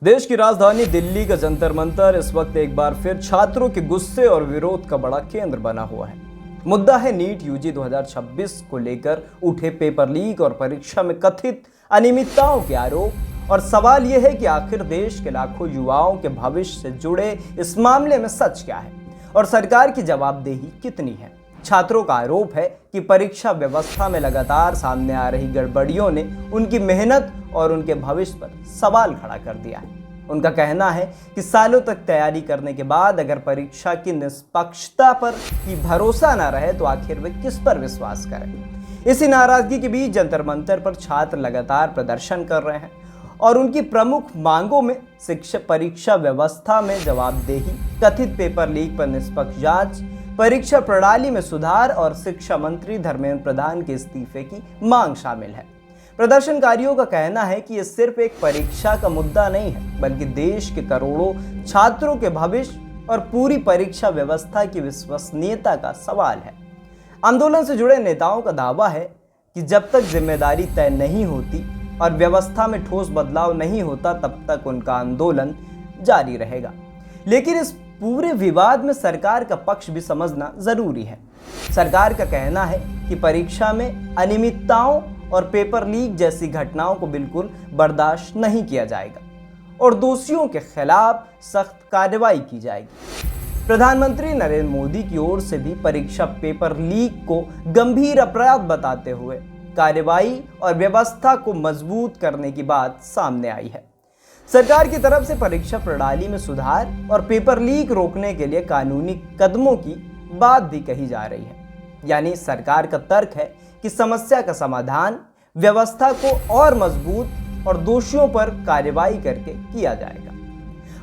देश की राजधानी दिल्ली का जंतर मंतर इस वक्त एक बार फिर छात्रों के गुस्से और विरोध का बड़ा केंद्र बना हुआ है। मुद्दा है नीट यूजी 2026 को लेकर उठे पेपर लीक और परीक्षा में कथित अनियमितताओं के आरोप। और सवाल यह है कि आखिर देश के लाखों युवाओं के भविष्य से जुड़े इस मामले में सच क्या है और सरकार की जवाबदेही कितनी है। छात्रों का आरोप है कि परीक्षा व्यवस्था में लगातार सामने आ रही गड़बड़ियों ने उनकी मेहनत और उनके भविष्य पर सवाल खड़ा कर दिया है। उनका कहना है कि सालों तक तैयारी करने के बाद अगर परीक्षा की निष्पक्षता पर ही भरोसा न रहे तो आखिर वे किस पर विश्वास करें। इसी नाराजगी के बीच जंतर मंतर पर छात्र लगातार प्रदर्शन कर रहे हैं और उनकी प्रमुख मांगों में शिक्षा परीक्षा व्यवस्था में जवाबदेही, कथित पेपर लीक पर निष्पक्ष जांच, परीक्षा प्रणाली में सुधार और शिक्षा मंत्री धर्मेंद्र प्रधान के इस्तीफे की मांग शामिल है। प्रदर्शनकारियों का कहना है कि यह सिर्फ एक परीक्षा का मुद्दा नहीं है, बल्कि देश के करोड़ों छात्रों के भविष्य और पूरी परीक्षा व्यवस्था की विश्वसनीयता का सवाल है। आंदोलन से जुड़े नेताओं का दावा है कि जब तक जिम्मेदारी तय नहीं होती और व्यवस्था में ठोस बदलाव नहीं होता तब तक उनका आंदोलन जारी रहेगा। लेकिन इस पूरे विवाद में सरकार का पक्ष भी समझना जरूरी है। सरकार का कहना है कि परीक्षा में अनियमितताओं और पेपर लीक जैसी घटनाओं को बिल्कुल बर्दाश्त नहीं किया जाएगा और दोषियों के खिलाफ सख्त कार्रवाई की जाएगी। प्रधानमंत्री नरेंद्र मोदी की ओर से भी परीक्षा पेपर लीक को गंभीर अपराध बताते हुए कार्रवाई और व्यवस्था को मजबूत करने की बात सामने आई है। सरकार की तरफ से परीक्षा प्रणाली में सुधार और पेपर लीक रोकने के लिए कानूनी कदमों की बात भी कही जा रही है। यानी सरकार का तर्क है कि समस्या का समाधान व्यवस्था को और मजबूत और दोषियों पर कार्रवाई करके किया जाएगा।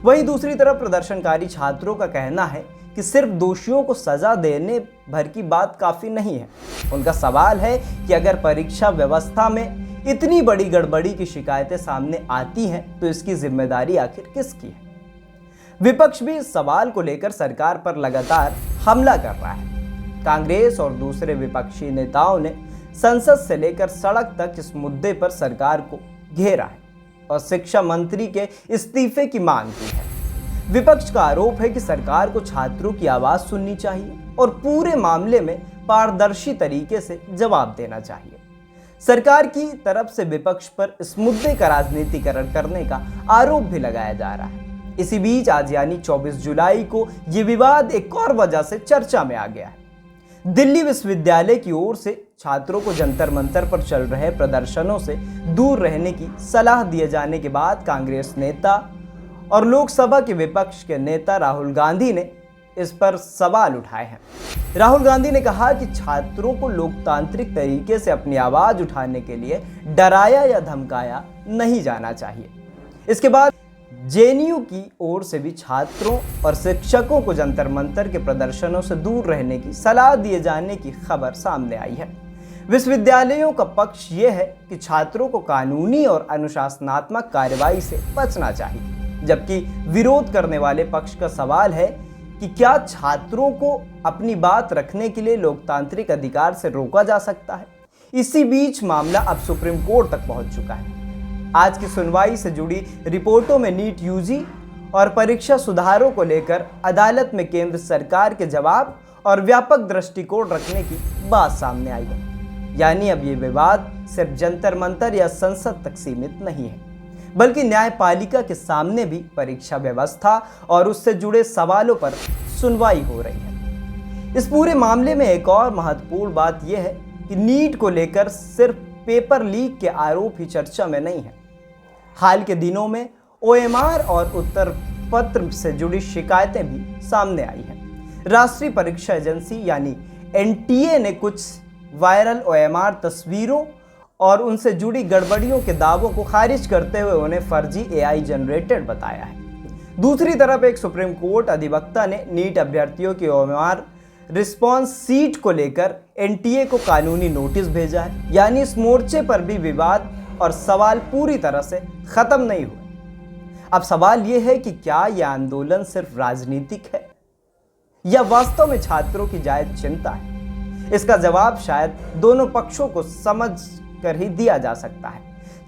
वहीं दूसरी तरफ प्रदर्शनकारी छात्रों का कहना है कि सिर्फ दोषियों को सजा देने भर की बात काफी नहीं है। उनका सवाल है कि अगर परीक्षा व्यवस्था में इतनी बड़ी गड़बड़ी की शिकायतें सामने आती हैं तो इसकी जिम्मेदारी आखिर किसकी है। विपक्ष भी इस सवाल को लेकर सरकार पर लगातार हमला कर रहा है। कांग्रेस और दूसरे विपक्षी नेताओं ने संसद से लेकर सड़क तक इस मुद्दे पर सरकार को घेरा है और शिक्षा मंत्री के इस्तीफे की मांग की है। विपक्ष का आरोप है कि सरकार को छात्रों की आवाज सुननी चाहिए और पूरे मामले में पारदर्शी तरीके से जवाब देना चाहिए। सरकार की तरफ से विपक्ष पर इस मुद्दे का राजनीतिकरण करने का आरोप भी लगाया जा रहा है। इसी बीच आज यानी 24 जुलाई को यह विवाद एक और वजह से चर्चा में आ गया है। दिल्ली विश्वविद्यालय की ओर से छात्रों को जंतर मंतर पर चल रहे प्रदर्शनों से दूर रहने की सलाह दिए जाने के बाद कांग्रेस नेता और लोकसभा के विपक्ष के नेता राहुल गांधी ने इस पर सवाल उठाए हैं। राहुल गांधी ने कहा कि छात्रों को लोकतांत्रिक तरीके से अपनी आवाज उठाने के लिए डराया या धमकाया नहीं जाना चाहिए। इसके बाद जेएनयू की ओर से भी छात्रों और शिक्षकों को जंतर मंतर के प्रदर्शनों से दूर रहने की सलाह दिए जाने की खबर सामने आई है। विश्वविद्यालयों का पक्ष यह है कि छात्रों को कानूनी और अनुशासनात्मक कार्रवाई से बचना चाहिए, जबकि विरोध करने वाले पक्ष का सवाल है कि क्या छात्रों को अपनी बात रखने के लिए लोकतांत्रिक अधिकार से रोका जा सकता है। इसी बीच मामला अब सुप्रीम कोर्ट तक पहुंच चुका है। आज की सुनवाई से जुड़ी रिपोर्टों में नीट यूजी और परीक्षा सुधारों को लेकर अदालत में केंद्र सरकार के जवाब और व्यापक दृष्टिकोण रखने की बात सामने आई है। यानी अब ये विवाद सिर्फ जंतर मंतर या संसद तक सीमित नहीं है, बल्कि न्यायपालिका के सामने भी परीक्षा व्यवस्था और उससे जुड़े सवालों पर सुनवाई हो रही है। इस पूरे मामले में एक और महत्वपूर्ण बात यह है कि नीट को लेकर सिर्फ पेपर लीक के आरोप ही चर्चा में नहीं है। हाल के दिनों में ओएमआर और उत्तर पत्र से जुड़ी शिकायतें भी सामने आई हैं। राष्ट्रीय परीक्षा एजेंसी यानी एनटीए ने कुछ वायरल ओएमआर तस्वीरों और उनसे जुड़ी गड़बड़ियों के दावों को खारिज करते हुए उन्हें फर्जी एआई जनरेटेड बताया है। दूसरी तरफ एक सुप्रीम कोर्ट अधिवक्ता ने नीट अभ्यर्थियों की ओएमआर रिस्पॉन्स सीट को लेकर एनटीए को कानूनी नोटिस भेजा है। यानी इस मोर्चे पर भी विवाद और सवाल पूरी तरह से खत्म नहीं हुए। अब सवाल यह है कि क्या यह आंदोलन सिर्फ राजनीतिक है या वास्तव में छात्रों की जायज चिंता है। इसका जवाब शायद दोनों पक्षों को समझ कर ही दिया जा सकता है।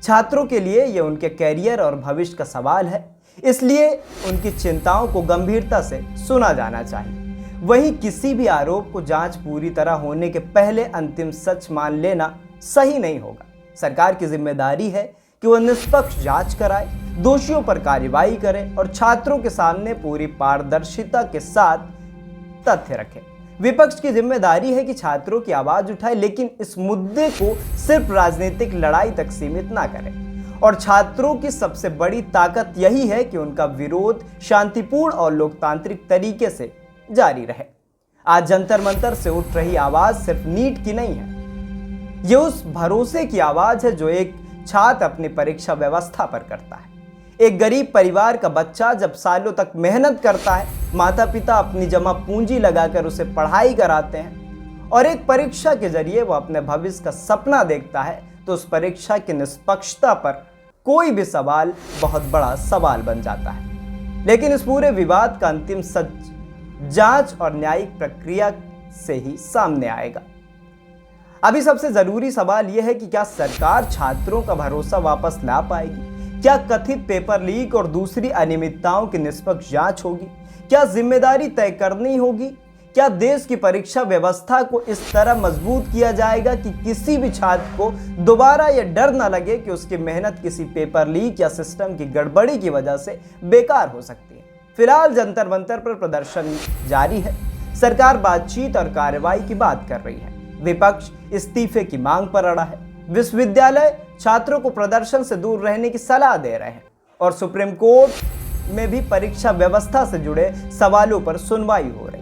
छात्रों के लिए यह उनके कैरियर और भविष्य का सवाल है इसलिए उनकी चिंताओं को गंभीरता से सुना जाना चाहिए। वहीं किसी भी आरोप को जांच पूरी तरह होने के पहले अंतिम सच मान लेना सही नहीं होगा। सरकार की जिम्मेदारी है कि वह निष्पक्ष जांच कराए, दोषियों पर कार्रवाई करे और छात्रों के सामने पूरी पारदर्शिता के साथ तथ्य रखे। विपक्ष की जिम्मेदारी है कि छात्रों की आवाज उठाए, लेकिन इस मुद्दे को सिर्फ राजनीतिक लड़ाई तक सीमित ना करें। और छात्रों की सबसे बड़ी ताकत यही है कि उनका विरोध शांतिपूर्ण और लोकतांत्रिक तरीके से जारी रहे। आज जंतर मंतर से उठ रही आवाज सिर्फ नीट की नहीं है, यह उस भरोसे की आवाज है जो एक छात्र अपनी परीक्षा व्यवस्था पर करता है। एक गरीब परिवार का बच्चा जब सालों तक मेहनत करता है, माता पिता अपनी जमा पूंजी लगाकर उसे पढ़ाई कराते हैं और एक परीक्षा के जरिए वो अपने भविष्य का सपना देखता है, तो उस परीक्षा की निष्पक्षता पर कोई भी सवाल बहुत बड़ा सवाल बन जाता है। लेकिन इस पूरे विवाद का अंतिम सच जांच और न्यायिक प्रक्रिया से ही सामने आएगा। अभी सबसे जरूरी सवाल यह है कि क्या सरकार छात्रों का भरोसा वापस ला पाएगी? क्या कथित पेपर लीक और दूसरी अनियमितताओं की निष्पक्ष जांच होगी? क्या जिम्मेदारी तय करनी होगी? क्या देश की परीक्षा व्यवस्था को इस तरह मजबूत किया जाएगा कि किसी भी छात्र को दोबारा यह डर न लगे कि उसकी मेहनत किसी पेपर लीक या सिस्टम की गड़बड़ी की वजह से बेकार हो सकती है? फिलहाल जंतर मंतर पर प्रदर्शन जारी है। सरकार बातचीत और कार्रवाई की बात कर रही है, विपक्ष इस्तीफे की मांग पर अड़ा है, विश्वविद्यालय छात्रों को प्रदर्शन से दूर रहने की सलाह दे रहे हैं और सुप्रीम कोर्ट में भी परीक्षा व्यवस्था से जुड़े सवालों पर सुनवाई हो रही है।